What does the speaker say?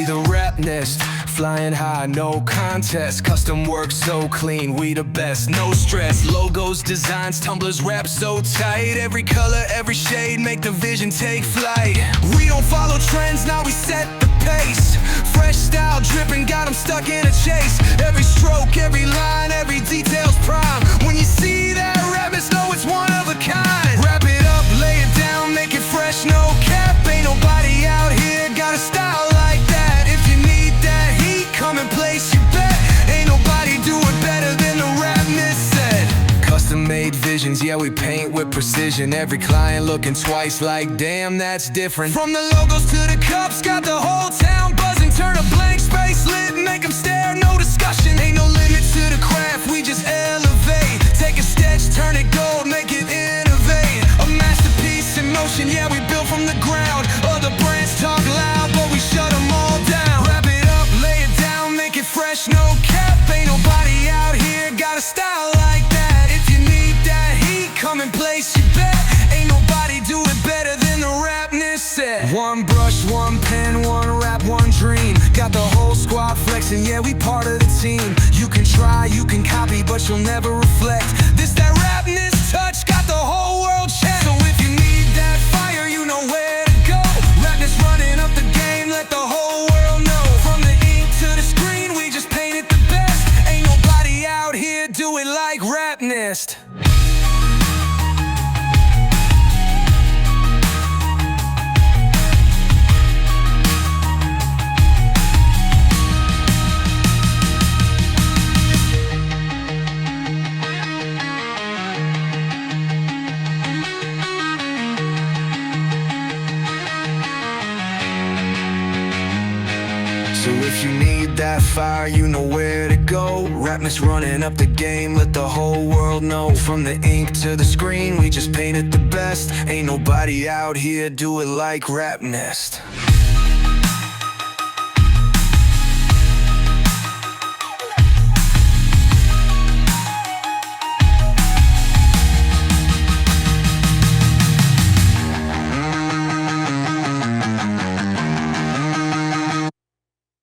We the Wrapnest, flying high, no contest. Custom work so clean, we the best, no stress. Logos, designs, tumblers wrapped so tight. Every color, every shade, make the vision take flight. We don't follow trends, now we set the pace. Fresh style dripping, got them stuck in a chase. Every stroke, every line, every detail's prime. When you see that Wrapnest, know it's one of a kind. Wrap it up, lay it down, make it fresh, no cap. Ain't nobody out here got a style like that. If you need that heat, come and place your bet. Ain't nobody do it better than the Wrapnest set. Custom made visions, yeah, we paint with precision. Every client looking twice like, damn, that's different. From the logos to the cups, got the whole town buzzing. Turn a blank space lit, make them stare, no discussion. Ain't no limit to the craft, we just elevate. Take a sketch, turn it gold, make it innovate. A masterpiece in motion, yeah, we built from the ground. Other brands talk loud, but we shut them all down. Wrap it up, lay it down, make it fresh, no cap. Ain't nobody out here got a style like that. If you need that heat, come and place your bet. Ain't nobody do it better than the Wrapnest set. One brush, one pen, one wrap, one dream. Got the whole squad flexing, yeah, we part of the team. You can try, you can copy, but you'll never reflect. This that Wrapnest touch, got the whole world checked. So if you need that fire, you know where to go. Wrapnest running up the game, let the whole world know. From the ink to the screen, we just paint it the best. Ain't nobody out here do it like Wrapnest. So if you need that fire, you know where to go. Wrapnest running up the game, let the whole world know. From the ink to the screen, we just paint it the best. Ain't nobody out here do it like Wrapnest.